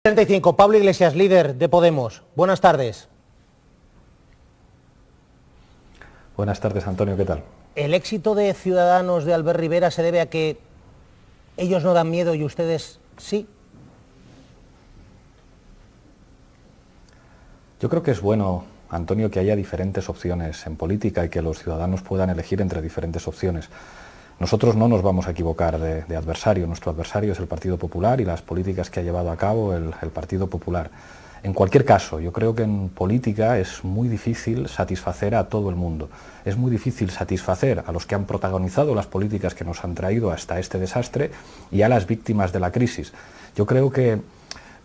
35, Pablo Iglesias, líder de Podemos. Buenas tardes. Buenas tardes, Antonio, ¿qué tal? ¿El éxito de Ciudadanos de Albert Rivera se debe a que ellos no dan miedo y ustedes sí? Yo creo que es bueno, Antonio, que haya diferentes opciones en política y que los ciudadanos puedan elegir entre diferentes opciones. Nosotros no nos vamos a equivocar de adversario. Nuestro adversario es el Partido Popular y las políticas que ha llevado a cabo el Partido Popular. En cualquier caso, yo creo que en política es muy difícil satisfacer a todo el mundo. Es muy difícil satisfacer a los que han protagonizado las políticas que nos han traído hasta este desastre y a las víctimas de la crisis. Yo creo que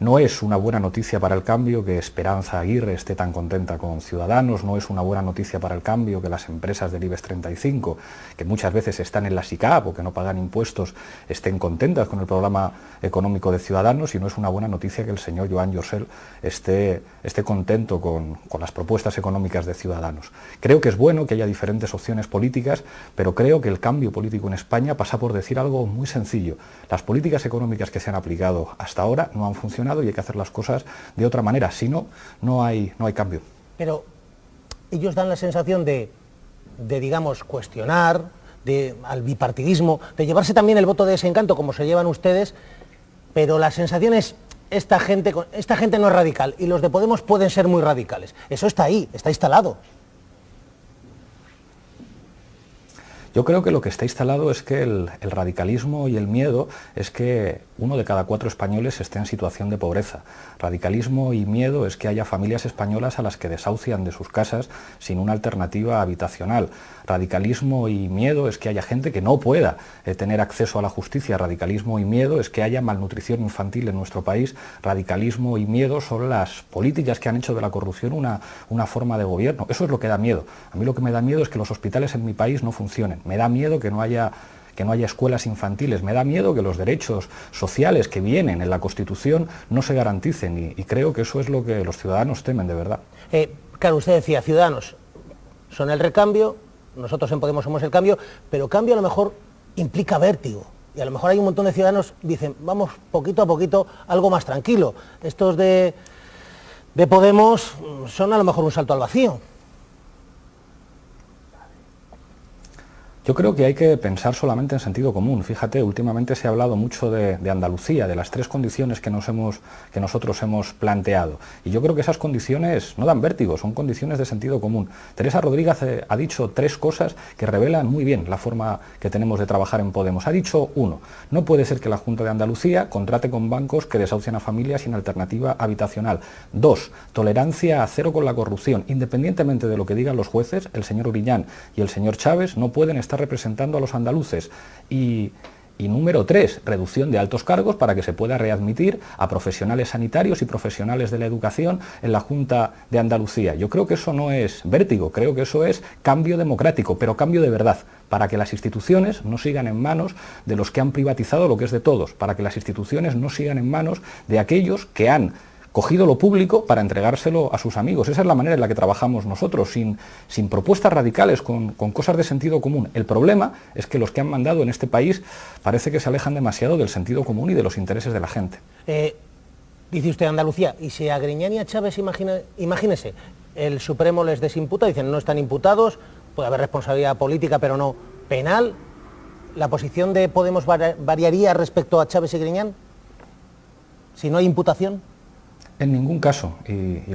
no es una buena noticia para el cambio que Esperanza Aguirre esté tan contenta con Ciudadanos, no es una buena noticia para el cambio que las empresas del IBEX 35, que muchas veces están en la SICAP o que no pagan impuestos, estén contentas con el programa económico de Ciudadanos, y no es una buena noticia que el señor Joan Llorell esté contento con las propuestas económicas de Ciudadanos. Creo que es bueno que haya diferentes opciones políticas, pero creo que el cambio político en España pasa por decir algo muy sencillo. Las políticas económicas que se han aplicado hasta ahora no han funcionado y hay que hacer las cosas de otra manera, si no, no hay cambio. Pero ellos dan la sensación de digamos, cuestionar, al bipartidismo, de llevarse también el voto de desencanto como se llevan ustedes, pero la sensación es, esta gente no es radical y los de Podemos pueden ser muy radicales. Eso está ahí, está instalado. Yo creo que lo que está instalado es que el radicalismo y el miedo es que 1 de cada 4 españoles esté en situación de pobreza. Radicalismo y miedo es que haya familias españolas a las que desahucian de sus casas sin una alternativa habitacional. Radicalismo y miedo es que haya gente que no pueda tener acceso a la justicia. Radicalismo y miedo es que haya malnutrición infantil en nuestro país. Radicalismo y miedo son las políticas que han hecho de la corrupción una forma de gobierno. Eso es lo que da miedo. A mí lo que me da miedo es que los hospitales en mi país no funcionen. Me da miedo que no haya escuelas infantiles, me da miedo que los derechos sociales que vienen en la Constitución no se garanticen, y creo que eso es lo que los ciudadanos temen de verdad. Claro, usted decía, Ciudadanos son el recambio, nosotros en Podemos somos el cambio, pero cambio a lo mejor implica vértigo, y a lo mejor hay un montón de ciudadanos que dicen, vamos poquito a poquito, algo más tranquilo. Estos de Podemos son a lo mejor un salto al vacío. Yo creo que hay que pensar solamente en sentido común. Fíjate, últimamente se ha hablado mucho de Andalucía, de las 3 condiciones que nosotros hemos planteado. Y yo creo que esas condiciones no dan vértigo, son condiciones de sentido común. Teresa Rodríguez ha dicho 3 cosas que revelan muy bien la forma que tenemos de trabajar en Podemos. Ha dicho 1, no puede ser que la Junta de Andalucía contrate con bancos que desahucian a familias sin alternativa habitacional. 2, tolerancia cero con la corrupción. Independientemente de lo que digan los jueces, el señor Griñán y el señor Chávez no pueden estar representando a los andaluces. Y número 3, reducción de altos cargos para que se pueda readmitir a profesionales sanitarios y profesionales de la educación en la Junta de Andalucía. Yo creo que eso no es vértigo, creo que eso es cambio democrático, pero cambio de verdad, para que las instituciones no sigan en manos de los que han privatizado lo que es de todos, para que las instituciones no sigan en manos de aquellos que han cogido lo público para entregárselo a sus amigos. Esa es la manera en la que trabajamos nosotros, sin propuestas radicales, con cosas de sentido común. El problema es que los que han mandado en este país parece que se alejan demasiado del sentido común y de los intereses de la gente. Dice usted Andalucía, y si a Griñán y a Chávez, imagínese, el Supremo les desimputa, dicen no están imputados, puede haber responsabilidad política pero no penal, ¿la posición de Podemos variaría respecto a Chávez y Griñán? Si no hay imputación. En ningún caso, y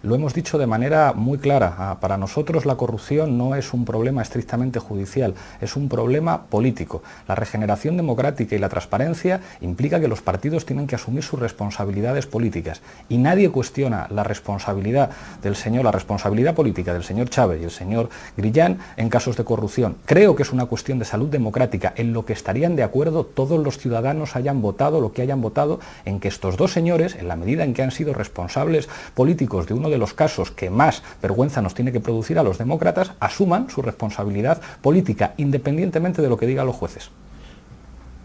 lo hemos dicho de manera muy clara. Para nosotros la corrupción no es un problema estrictamente judicial, es un problema político. La regeneración democrática y la transparencia implica que los partidos tienen que asumir sus responsabilidades políticas, y nadie cuestiona la responsabilidad la responsabilidad política del señor Chávez y el señor Griñán en casos de corrupción. Creo que es una cuestión de salud democrática en lo que estarían de acuerdo todos los ciudadanos, hayan votado lo que hayan votado, en que estos 2 señores, en la medida en que han sido responsables políticos de uno de los casos que más vergüenza nos tiene que producir a los demócratas, asuman su responsabilidad política, independientemente de lo que digan los jueces.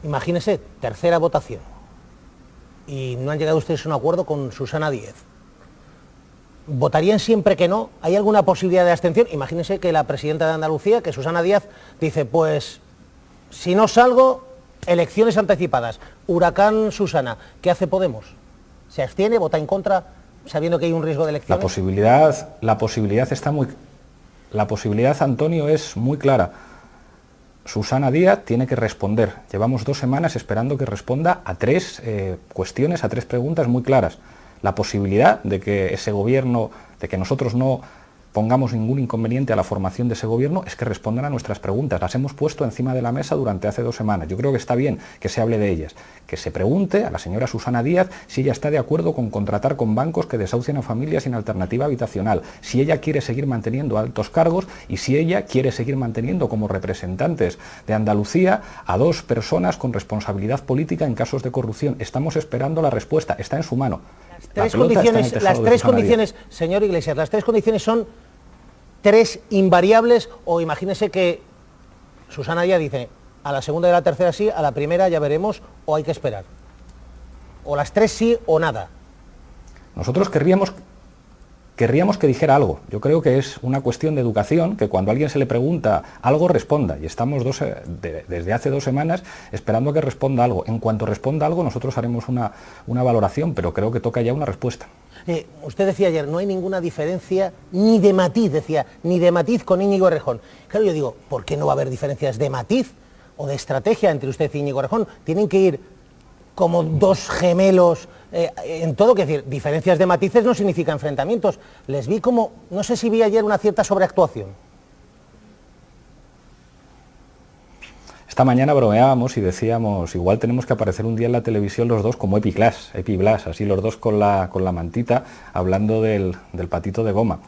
Imagínese, tercera votación, y no han llegado ustedes a un acuerdo con Susana Díez. ¿Votarían siempre que no? ¿Hay alguna posibilidad de abstención? Imagínese que la presidenta de Andalucía, que Susana Díaz, dice, pues, si no salgo, elecciones anticipadas, huracán Susana. ¿Qué hace Podemos? ¿Se abstiene, vota en contra, sabiendo que hay un riesgo de elecciones? La posibilidad, Antonio, es muy clara. Susana Díaz tiene que responder. Llevamos 2 semanas esperando que responda a 3 cuestiones, a 3 preguntas muy claras. La posibilidad de que ese gobierno, de que nosotros no pongamos ningún inconveniente a la formación de ese gobierno, es que respondan a nuestras preguntas. Las hemos puesto encima de la mesa durante hace 2 semanas. Yo creo que está bien que se hable de ellas. Que se pregunte a la señora Susana Díaz si ella está de acuerdo con contratar con bancos que desahucien a familias sin alternativa habitacional, si ella quiere seguir manteniendo altos cargos y si ella quiere seguir manteniendo como representantes de Andalucía a 2 personas con responsabilidad política en casos de corrupción. Estamos esperando la respuesta, está en su mano. Las 3 condiciones, señor Iglesias, las 3 condiciones son 3 invariables, o imagínese que Susana Díaz dice, a la segunda y a la tercera sí, a la primera ya veremos, o hay que esperar. O las 3 sí o nada. Nosotros querríamos que dijera algo. Yo creo que es una cuestión de educación, que cuando a alguien se le pregunta algo responda, y estamos desde hace 2 semanas esperando a que responda algo. En cuanto responda algo nosotros haremos una valoración, pero creo que toca ya una respuesta. Usted decía ayer, no hay ninguna diferencia ni de matiz, decía, ni de matiz con Íñigo Errejón. Claro, yo digo, ¿por qué no va a haber diferencias de matiz o de estrategia entre usted y Íñigo Errejón? Tienen que ir como 2 gemelos en todo, que decir, diferencias de matices no significa enfrentamientos. Les vi como, no sé si vi ayer una cierta sobreactuación. Esta mañana bromeábamos y decíamos, igual tenemos que aparecer un día en la televisión los 2 como Epi Blas, así los 2 con la mantita, hablando del patito de goma.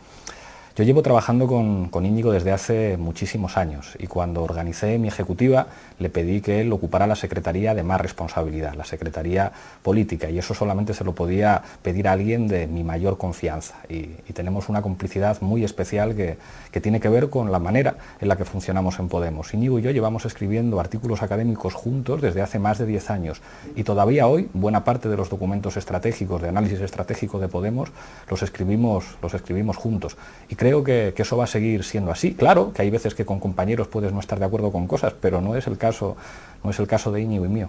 Yo llevo trabajando con Íñigo desde hace muchísimos años y cuando organicé mi ejecutiva le pedí que él ocupara la secretaría de más responsabilidad, la secretaría política, y eso solamente se lo podía pedir a alguien de mi mayor confianza. Y tenemos una complicidad muy especial que tiene que ver con la manera en la que funcionamos en Podemos. Íñigo y yo llevamos escribiendo artículos académicos juntos desde hace más de 10 años y todavía hoy buena parte de los documentos estratégicos, de análisis estratégico de Podemos, los escribimos juntos. Y creo que eso va a seguir siendo así. Claro que hay veces que con compañeros puedes no estar de acuerdo con cosas, pero no es el caso de Íñigo y mío.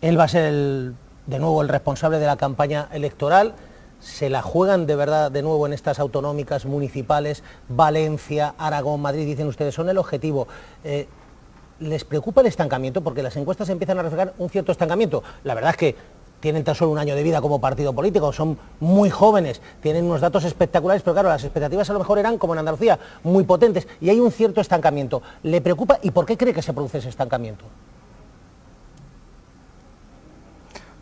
Él va a ser de nuevo el responsable de la campaña electoral. ¿Se la juegan de verdad de nuevo en estas autonómicas municipales? Valencia, Aragón, Madrid, dicen ustedes, son el objetivo. ¿Les preocupa el estancamiento? Porque las encuestas empiezan a reflejar un cierto estancamiento. La verdad es que tienen tan solo 1 año de vida como partido político, son muy jóvenes, tienen unos datos espectaculares, pero claro, las expectativas a lo mejor eran, como en Andalucía, muy potentes, y hay un cierto estancamiento. ¿Le preocupa y por qué cree que se produce ese estancamiento?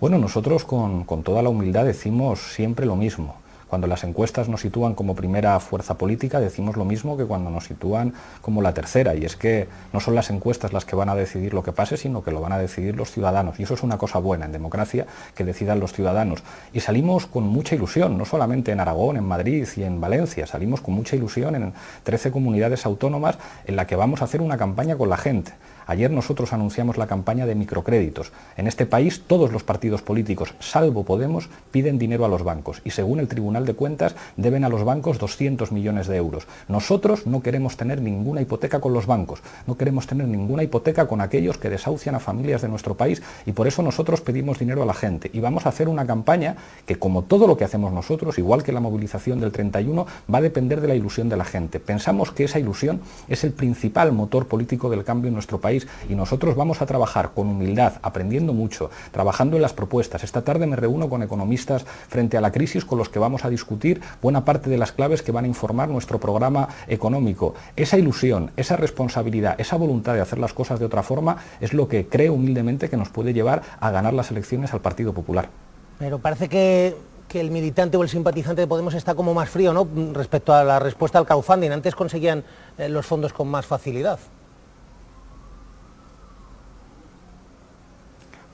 Bueno, nosotros con toda la humildad decimos siempre lo mismo. Cuando las encuestas nos sitúan como primera fuerza política, decimos lo mismo que cuando nos sitúan como la tercera, y es que no son las encuestas las que van a decidir lo que pase, sino que lo van a decidir los ciudadanos, y eso es una cosa buena en democracia, que decidan los ciudadanos. Y salimos con mucha ilusión, no solamente en Aragón, en Madrid y en Valencia, salimos con mucha ilusión en 13 comunidades autónomas en la que vamos a hacer una campaña con la gente. Ayer nosotros anunciamos la campaña de microcréditos. En este país todos los partidos políticos, salvo Podemos, piden dinero a los bancos y según el Tribunal de Cuentas deben a los bancos 200 millones de euros. Nosotros no queremos tener ninguna hipoteca con los bancos, no queremos tener ninguna hipoteca con aquellos que desahucian a familias de nuestro país y por eso nosotros pedimos dinero a la gente y vamos a hacer una campaña que, como todo lo que hacemos nosotros, igual que la movilización del 31, va a depender de la ilusión de la gente. Pensamos que esa ilusión es el principal motor político del cambio en nuestro país y nosotros vamos a trabajar con humildad, aprendiendo mucho, trabajando en las propuestas. Esta tarde me reúno con economistas frente a la crisis con los que vamos a discutir buena parte de las claves que van a informar nuestro programa económico. Esa ilusión, esa responsabilidad, esa voluntad de hacer las cosas de otra forma es lo que creo humildemente que nos puede llevar a ganar las elecciones al Partido Popular. Pero parece que el militante o el simpatizante de Podemos está como más frío, ¿no?, respecto a la respuesta al crowdfunding. Antes conseguían los fondos con más facilidad.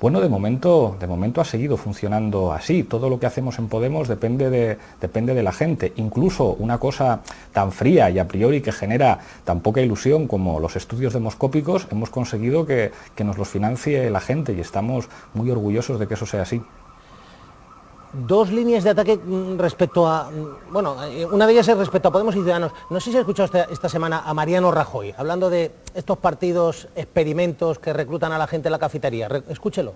Bueno, de momento ha seguido funcionando así. Todo lo que hacemos en Podemos depende de la gente. Incluso una cosa tan fría y a priori que genera tan poca ilusión como los estudios demoscópicos, hemos conseguido que nos los financie la gente y estamos muy orgullosos de que eso sea así. 2 líneas de ataque respecto a... Bueno, una de ellas es respecto a Podemos y Ciudadanos. No sé si ha escuchado esta semana a Mariano Rajoy, hablando de estos partidos experimentos que reclutan a la gente en la cafetería. Escúchelo.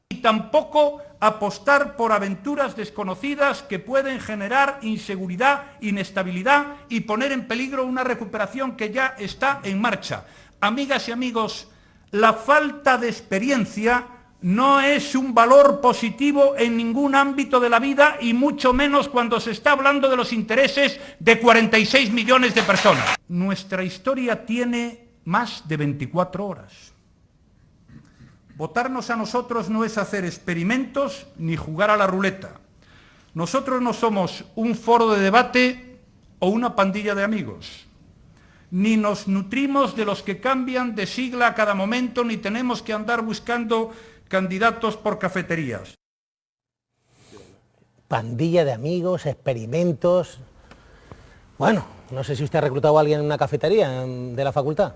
Y tampoco apostar por aventuras desconocidas que pueden generar inseguridad, inestabilidad y poner en peligro una recuperación que ya está en marcha. Amigas y amigos, la falta de experiencia no es un valor positivo en ningún ámbito de la vida y mucho menos cuando se está hablando de los intereses de 46 millones de personas. Nuestra historia tiene más de 24 horas. Votarnos a nosotros no es hacer experimentos ni jugar a la ruleta. Nosotros no somos un foro de debate o una pandilla de amigos. Ni nos nutrimos de los que cambian de sigla a cada momento, ni tenemos que andar buscando candidatos por cafeterías. Pandilla de amigos, experimentos... Bueno, no sé si usted ha reclutado a alguien en una cafetería de la facultad.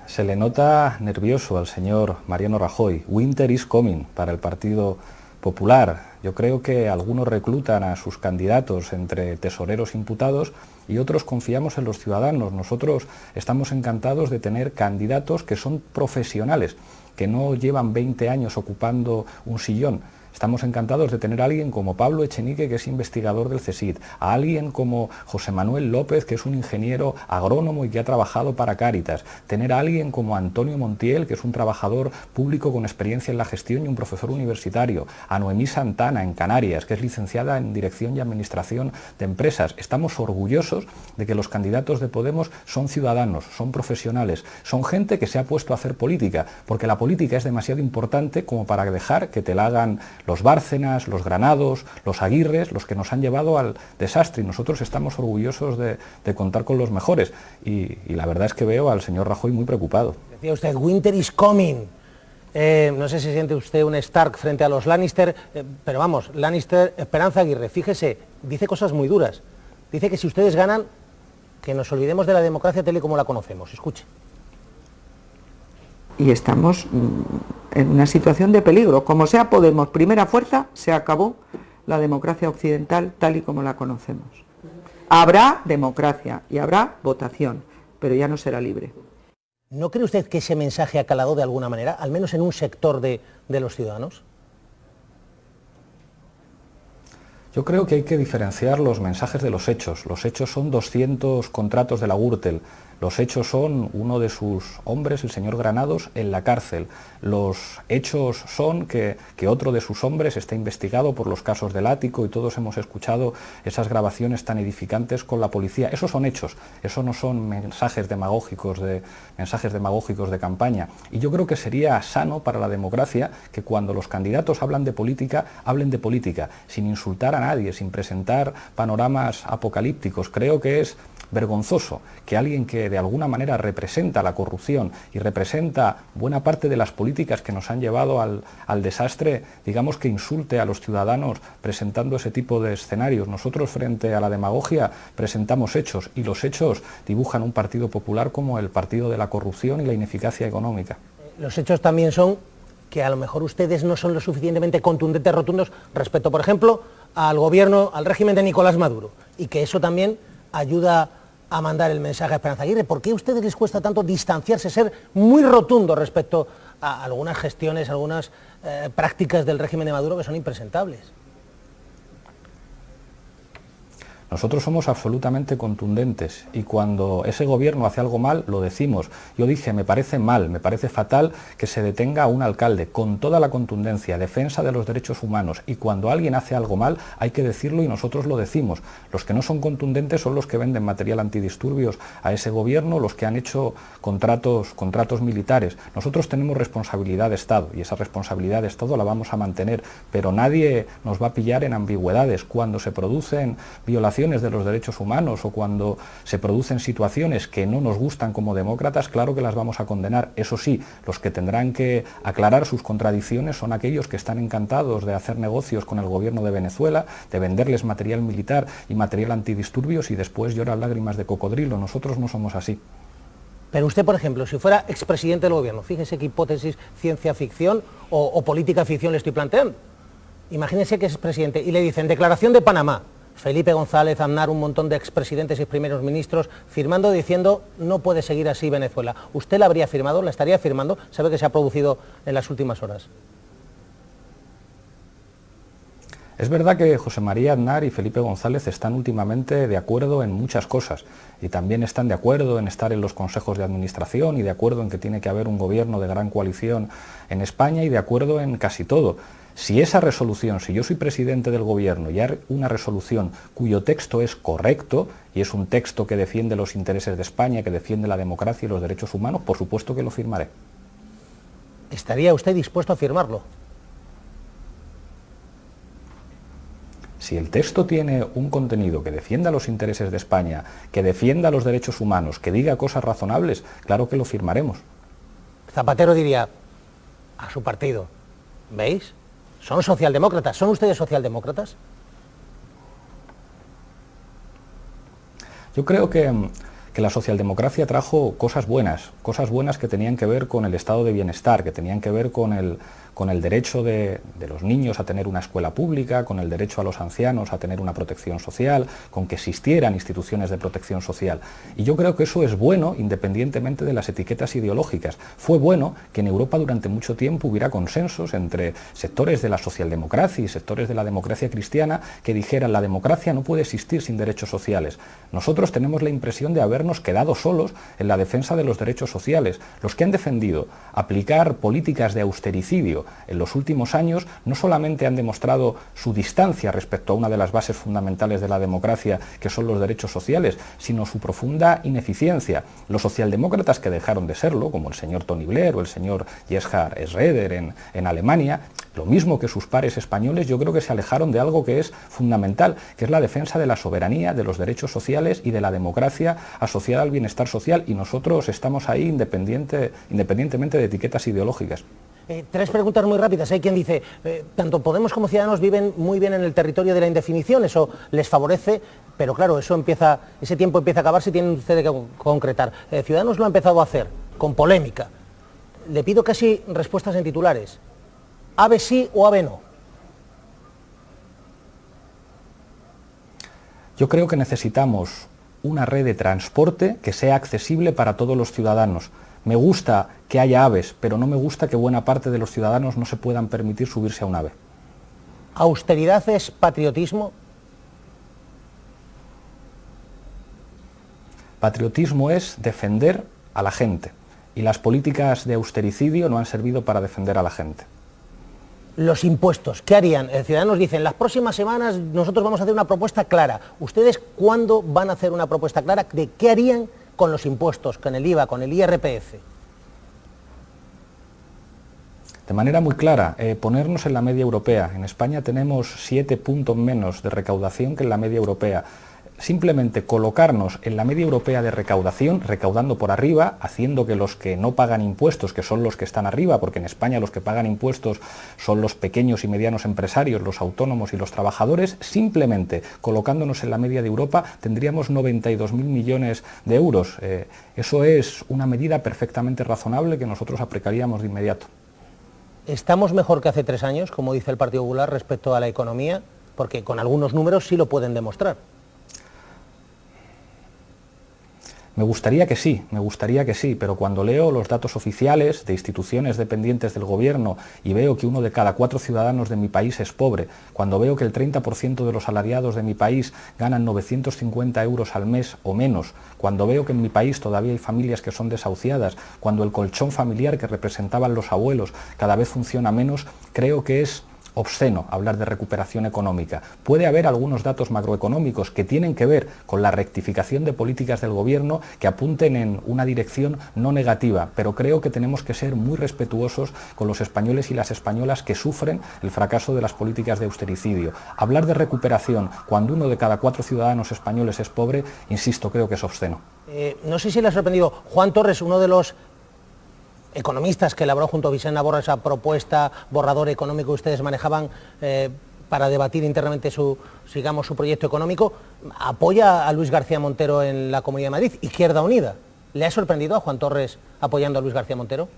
Se le nota nervioso al señor Mariano Rajoy. Winter is coming para el Partido Popular. Yo creo que algunos reclutan a sus candidatos entre tesoreros imputados y otros confiamos en los ciudadanos. Nosotros estamos encantados de tener candidatos que son profesionales, que no llevan 20 años ocupando un sillón. Estamos encantados de tener a alguien como Pablo Echenique, que es investigador del CSIC, a alguien como José Manuel López, que es un ingeniero agrónomo y que ha trabajado para Cáritas, tener a alguien como Antonio Montiel, que es un trabajador público con experiencia en la gestión y un profesor universitario, a Noemí Santana en Canarias, que es licenciada en Dirección y Administración de Empresas. Estamos orgullosos de que los candidatos de Podemos son ciudadanos, son profesionales, son gente que se ha puesto a hacer política, porque la política es demasiado importante como para dejar que te la hagan los Bárcenas, los Granados, los Aguirres, los que nos han llevado al desastre, y nosotros estamos orgullosos de contar con los mejores, y la verdad es que veo al señor Rajoy muy preocupado. Decía usted, winter is coming. No sé si siente usted un Stark frente a los Lannister, pero vamos, Lannister, Esperanza Aguirre, fíjese, dice cosas muy duras. Dice que si ustedes ganan, que nos olvidemos de la democracia tal y como la conocemos. Escuche. Y estamos en una situación de peligro. Como sea Podemos primera fuerza, se acabó la democracia occidental tal y como la conocemos. Habrá democracia y habrá votación, pero ya no será libre. ¿No cree usted que ese mensaje ha calado de alguna manera, al menos en un sector de los ciudadanos? Yo creo que hay que diferenciar los mensajes de los hechos. Los hechos son 200 contratos de la Gürtel. Los hechos son uno de sus hombres, el señor Granados, en la cárcel. Los hechos son que otro de sus hombres está investigado por los casos del ático y todos hemos escuchado esas grabaciones tan edificantes con la policía. Esos son hechos, eso no son mensajes demagógicos de campaña. Y yo creo que sería sano para la democracia que cuando los candidatos hablen de política, sin insultar a nadie, sin presentar panoramas apocalípticos. Creo que es vergonzoso que alguien que de alguna manera representa la corrupción y representa buena parte de las políticas que nos han llevado al desastre, digamos que insulte a los ciudadanos presentando ese tipo de escenarios. Nosotros frente a la demagogia presentamos hechos y los hechos dibujan un Partido Popular como el partido de la corrupción y la ineficacia económica. Los hechos también son que a lo mejor ustedes no son lo suficientemente contundentes, rotundos respecto, por ejemplo, al gobierno, al régimen de Nicolás Maduro, y que eso también ayuda a mandar el mensaje a Esperanza Aguirre. ¿Por qué a ustedes les cuesta tanto distanciarse, ser muy rotundos respecto a algunas gestiones, algunas prácticas del régimen de Maduro que son impresentables? Nosotros somos absolutamente contundentes y cuando ese gobierno hace algo mal, lo decimos. Yo dije, me parece mal, me parece fatal que se detenga a un alcalde con toda la contundencia, defensa de los derechos humanos, y cuando alguien hace algo mal hay que decirlo y nosotros lo decimos. Los que no son contundentes son los que venden material antidisturbios a ese gobierno, los que han hecho contratos militares. Nosotros tenemos responsabilidad de Estado y esa responsabilidad de Estado la vamos a mantener, pero nadie nos va a pillar en ambigüedades. Cuando se producen violaciones de los derechos humanos o cuando se producen situaciones que no nos gustan como demócratas, claro que las vamos a condenar. Eso sí, los que tendrán que aclarar sus contradicciones son aquellos que están encantados de hacer negocios con el gobierno de Venezuela, de venderles material militar y material antidisturbios y después llorar lágrimas de cocodrilo. Nosotros no somos así. Pero usted, por ejemplo, si fuera expresidente del gobierno, fíjese qué hipótesis ciencia ficción o política ficción le estoy planteando. Imagínese que es presidente y le dicen declaración de Panamá, Felipe González, Aznar, un montón de expresidentes y primeros ministros firmando diciendo no puede seguir así Venezuela. ¿Usted la habría firmado? ¿La estaría firmando? ¿Sabe que se ha producido en las últimas horas? Es verdad que José María Aznar y Felipe González están últimamente de acuerdo en muchas cosas y también están de acuerdo en estar en los consejos de administración y de acuerdo en que tiene que haber un gobierno de gran coalición en España y de acuerdo en casi todo. Si esa resolución, si yo soy presidente del gobierno y hay una resolución cuyo texto es correcto y es un texto que defiende los intereses de España, que defiende la democracia y los derechos humanos, por supuesto que lo firmaré. ¿Estaría usted dispuesto a firmarlo? Si el texto tiene un contenido que defienda los intereses de España, que defienda los derechos humanos, que diga cosas razonables, claro que lo firmaremos. Zapatero diría a su partido, ¿veis? Son socialdemócratas. ¿Son ustedes socialdemócratas? Yo creo que la socialdemocracia trajo cosas buenas que tenían que ver con el estado de bienestar, que tenían que ver con el derecho de los niños a tener una escuela pública, con el derecho a los ancianos a tener una protección social, con que existieran instituciones de protección social. Y yo creo que eso es bueno independientemente de las etiquetas ideológicas. Fue bueno que en Europa durante mucho tiempo hubiera consensos entre sectores de la socialdemocracia y sectores de la democracia cristiana que dijeran la democracia no puede existir sin derechos sociales. Nosotros tenemos la impresión de habernos quedado solos en la defensa de los derechos sociales. Los que han defendido aplicar políticas de austericidio en los últimos años no solamente han demostrado su distancia respecto a una de las bases fundamentales de la democracia, que son los derechos sociales, sino su profunda ineficiencia. Los socialdemócratas que dejaron de serlo, como el señor Tony Blair o el señor Gerhard Schröder en Alemania, lo mismo que sus pares españoles, yo creo que se alejaron de algo que es fundamental, que es la defensa de la soberanía, de los derechos sociales y de la democracia asociada al bienestar social, y nosotros estamos ahí independientemente de etiquetas ideológicas. Tres preguntas muy rápidas. Hay quien dice, tanto Podemos como Ciudadanos viven muy bien en el territorio de la indefinición, eso les favorece, pero claro, ese tiempo empieza a acabarse y tienen ustedes que concretar. Ciudadanos lo ha empezado a hacer, con polémica. Le pido casi respuestas en titulares. ¿AVE sí o AVE no? Yo creo que necesitamos una red de transporte que sea accesible para todos los ciudadanos. Me gusta que haya AVEs, pero no me gusta que buena parte de los ciudadanos no se puedan permitir subirse a un AVE. ¿Austeridad es patriotismo? Patriotismo es defender a la gente, y las políticas de austericidio no han servido para defender a la gente. Los impuestos, ¿qué harían? Ciudadanos dicen, las próximas semanas nosotros vamos a hacer una propuesta clara. ¿Ustedes cuándo van a hacer una propuesta clara de qué harían con los impuestos, con el IVA, con el IRPF? De manera muy clara, ponernos en la media europea. En España tenemos 7 puntos menos de recaudación que en la media europea. Simplemente colocarnos en la media europea de recaudación, recaudando por arriba, haciendo que los que no pagan impuestos, que son los que están arriba, porque en España los que pagan impuestos son los pequeños y medianos empresarios, los autónomos y los trabajadores, simplemente colocándonos en la media de Europa tendríamos 92.000 millones de euros. Eso es una medida perfectamente razonable que nosotros aplicaríamos de inmediato. ¿Estamos mejor que hace 3 años, como dice el Partido Popular, respecto a la economía? Porque con algunos números sí lo pueden demostrar. Me gustaría que sí, pero cuando leo los datos oficiales de instituciones dependientes del gobierno y veo que 1 de cada 4 ciudadanos de mi país es pobre, cuando veo que el 30% de los asalariados de mi país ganan 950 euros al mes o menos, cuando veo que en mi país todavía hay familias que son desahuciadas, cuando el colchón familiar que representaban los abuelos cada vez funciona menos, creo que es obsceno hablar de recuperación económica. Puede haber algunos datos macroeconómicos que tienen que ver con la rectificación de políticas del gobierno que apunten en una dirección no negativa, pero creo que tenemos que ser muy respetuosos con los españoles y las españolas que sufren el fracaso de las políticas de austericidio. Hablar de recuperación cuando 1 de cada 4 ciudadanos españoles es pobre, insisto, creo que es obsceno. No sé si le ha sorprendido Juan Torres, uno de los economistas que elaboró junto a Vicente Navarro esa propuesta, borrador económico que ustedes manejaban para debatir internamente su proyecto económico, apoya a Luis García Montero en la Comunidad de Madrid, Izquierda Unida. ¿Le ha sorprendido a Juan Torres apoyando a Luis García Montero?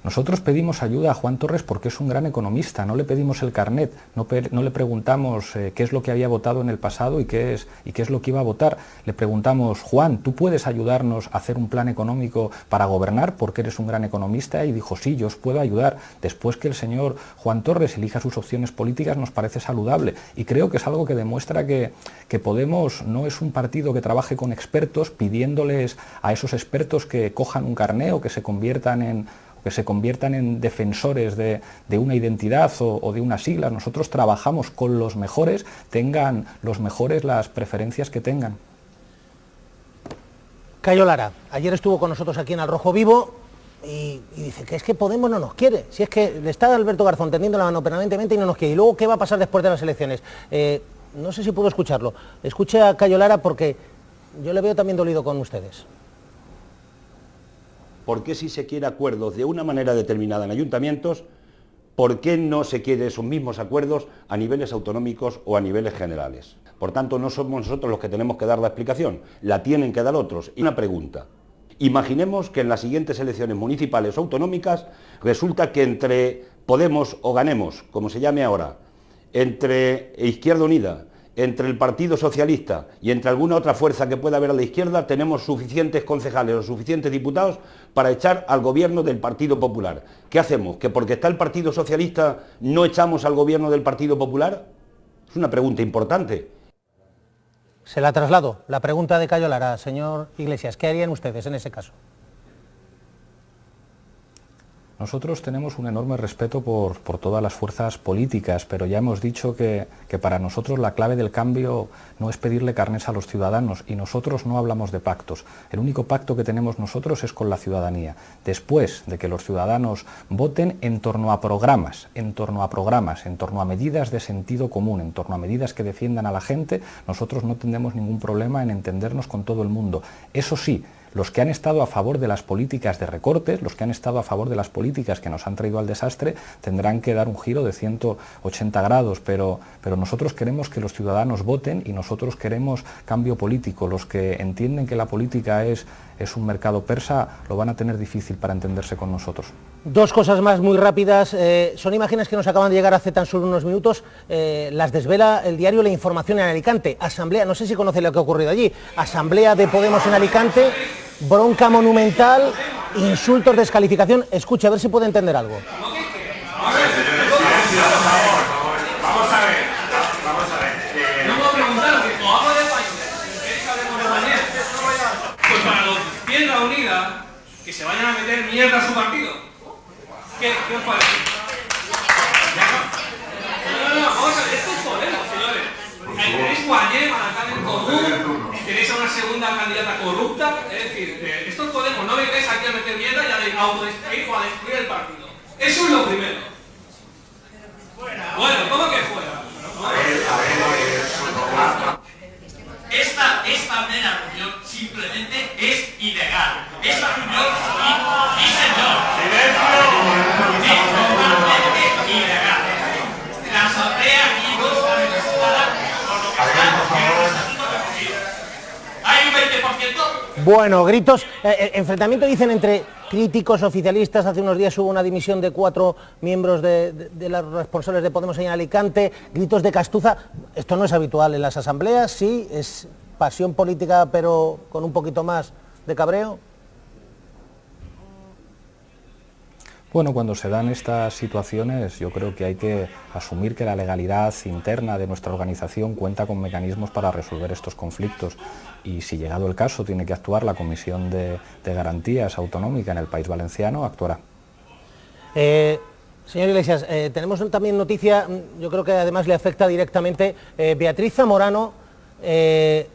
Nosotros pedimos ayuda a Juan Torres porque es un gran economista, no le pedimos el carnet, no le preguntamos qué es lo que había votado en el pasado y qué es lo que iba a votar. Le preguntamos, Juan, ¿tú puedes ayudarnos a hacer un plan económico para gobernar porque eres un gran economista? Y dijo, sí, yo os puedo ayudar. Después que el señor Juan Torres elija sus opciones políticas nos parece saludable y creo que es algo que demuestra que Podemos no es un partido que trabaje con expertos pidiéndoles a esos expertos que cojan un carné o que se conviertan en defensores de una identidad o de unas siglas. Nosotros trabajamos con los mejores, tengan los mejores las preferencias que tengan. Cayo Lara, ayer estuvo con nosotros aquí en Al Rojo Vivo y dice que es que Podemos no nos quiere, si es que le está Alberto Garzón tendiendo la mano permanentemente y no nos quiere. Y luego, ¿qué va a pasar después de las elecciones? No sé si puedo escucharlo. Escuche a Cayo Lara porque yo le veo también dolido con ustedes. ¿Por qué si se quiere acuerdos de una manera determinada en ayuntamientos, por qué no se quiere esos mismos acuerdos a niveles autonómicos o a niveles generales? Por tanto, no somos nosotros los que tenemos que dar la explicación, la tienen que dar otros. Y una pregunta, imaginemos que en las siguientes elecciones municipales o autonómicas resulta que entre Podemos o Ganemos, como se llame ahora, entre Izquierda Unida, entre el Partido Socialista y entre alguna otra fuerza que pueda haber a la izquierda, tenemos suficientes concejales o suficientes diputados para echar al gobierno del Partido Popular. ¿Qué hacemos? ¿Que porque está el Partido Socialista no echamos al gobierno del Partido Popular? Es una pregunta importante. Se la traslado, la pregunta de Cayo Lara, señor Iglesias, ¿qué harían ustedes en ese caso? Nosotros tenemos un enorme respeto por todas las fuerzas políticas, pero ya hemos dicho que para nosotros la clave del cambio no es pedirle carnés a los ciudadanos y nosotros no hablamos de pactos. El único pacto que tenemos nosotros es con la ciudadanía. Después de que los ciudadanos voten en torno a programas, en torno a medidas de sentido común, en torno a medidas que defiendan a la gente, nosotros no tendremos ningún problema en entendernos con todo el mundo. Eso sí, los que han estado a favor de las políticas de recortes, los que han estado a favor de las políticas que nos han traído al desastre, tendrán que dar un giro de 180 grados, pero nosotros queremos que los ciudadanos voten y nosotros queremos cambio político. Los que entienden que la política es un mercado persa, lo van a tener difícil para entenderse con nosotros. Dos cosas más muy rápidas. Son imágenes que nos acaban de llegar hace tan solo unos minutos. Las desvela el diario La Información en Alicante. Asamblea, no sé si conoce lo que ha ocurrido allí. Asamblea de Podemos en Alicante, bronca monumental, insultos, descalificación. Escuche, a ver si puede entender algo. Vamos a ver. No puedo preguntar, o hablo de país, ¿queréis que hablemos de mañana? Pues para los de Izquierda Unida, que se vayan a meter mierda a su partido. ¿Qué os parece? No, vamos a ver, esto es Podemos, señores. Tenéis Guayé, Maracán en común, tenéis a una segunda candidata corrupta, es decir, esto es Podemos, no vengáis aquí a meter mierda y a autodestruir o a destruir el partido. Eso es lo primero. Bueno, ¿cómo que fuera? Esta mera reunión simplemente es ilegal. Esta reunión, sí señor, es totalmente ilegal. La asamblea aquí no está registrada por lo que está en el estatuto recogido. Hay un 20%. Bueno, gritos, enfrentamiento dicen entre críticos oficialistas. Hace unos días hubo una dimisión de 4 miembros de los responsables de Podemos en Alicante, gritos de castuza. Esto no es habitual en las asambleas, sí, es pasión política pero con un poquito más de cabreo. Bueno, cuando se dan estas situaciones yo creo que hay que asumir que la legalidad interna de nuestra organización cuenta con mecanismos para resolver estos conflictos y si llegado el caso tiene que actuar la Comisión de Garantías Autonómica en el País Valenciano, actuará. Señor Iglesias, tenemos también noticia, yo creo que además le afecta directamente, Beatriz Zamorano,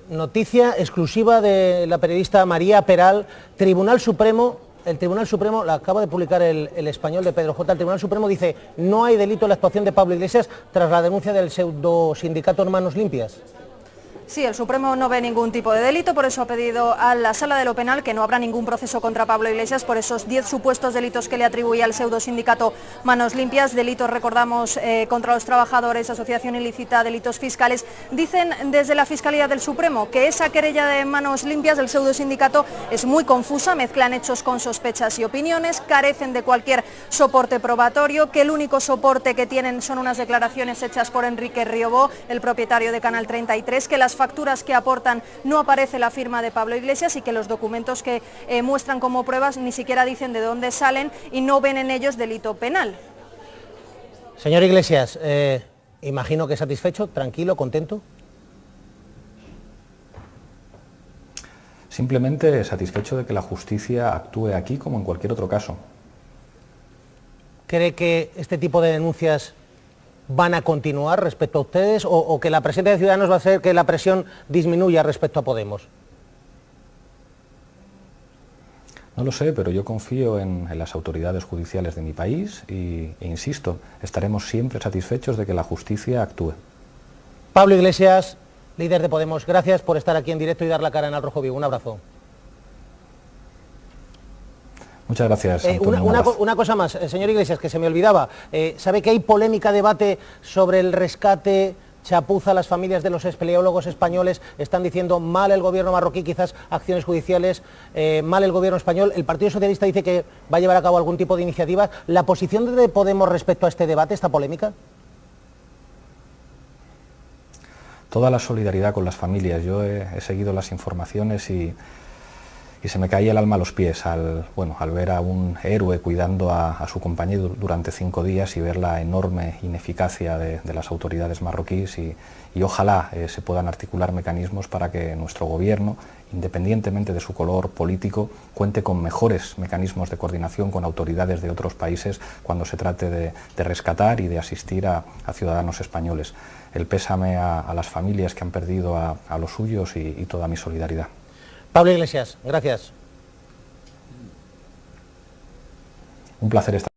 noticia exclusiva de la periodista María Peral, Tribunal Supremo. El Tribunal Supremo, la acaba de publicar el Español de Pedro J. El Tribunal Supremo dice no hay delito en la actuación de Pablo Iglesias tras la denuncia del pseudo sindicato Manos Limpias. Sí, el Supremo no ve ningún tipo de delito, por eso ha pedido a la Sala de lo Penal que no habrá ningún proceso contra Pablo Iglesias por esos 10 supuestos delitos que le atribuye al pseudosindicato Manos Limpias, delitos, recordamos, contra los trabajadores, asociación ilícita, delitos fiscales. Dicen desde la Fiscalía del Supremo que esa querella de Manos Limpias del pseudosindicato es muy confusa, mezclan hechos con sospechas y opiniones, carecen de cualquier soporte probatorio, que el único soporte que tienen son unas declaraciones hechas por Enrique Riobó, el propietario de Canal 33, que las facturas que aportan no aparece la firma de Pablo Iglesias y que los documentos que muestran como pruebas ni siquiera dicen de dónde salen y no ven en ellos delito penal. Señor Iglesias, imagino que satisfecho, tranquilo, contento. Simplemente satisfecho de que la justicia actúe aquí como en cualquier otro caso. ¿Cree que este tipo de denuncias van a continuar respecto a ustedes o que la presencia de Ciudadanos va a hacer que la presión disminuya respecto a Podemos? No lo sé, pero yo confío en las autoridades judiciales de mi país e insisto, estaremos siempre satisfechos de que la justicia actúe. Pablo Iglesias, líder de Podemos, gracias por estar aquí en directo y dar la cara en Al Rojo Vivo. Un abrazo. Muchas gracias, Antonio. Una cosa más, señor Iglesias, que se me olvidaba. ¿Sabe que hay polémica, debate sobre el rescate, chapuza a las familias de los espeleólogos españoles? Están diciendo mal el gobierno marroquí, quizás acciones judiciales, mal el gobierno español. El Partido Socialista dice que va a llevar a cabo algún tipo de iniciativa. ¿La posición de Podemos respecto a este debate, esta polémica? Toda la solidaridad con las familias. Yo he seguido las informaciones y se me caía el alma a los pies al ver a un héroe cuidando a su compañero durante 5 días y ver la enorme ineficacia de las autoridades marroquíes y ojalá se puedan articular mecanismos para que nuestro gobierno, independientemente de su color político, cuente con mejores mecanismos de coordinación con autoridades de otros países cuando se trate de rescatar y de asistir a ciudadanos españoles. El pésame a las familias que han perdido a los suyos y toda mi solidaridad. Pablo Iglesias, gracias. Un placer estar.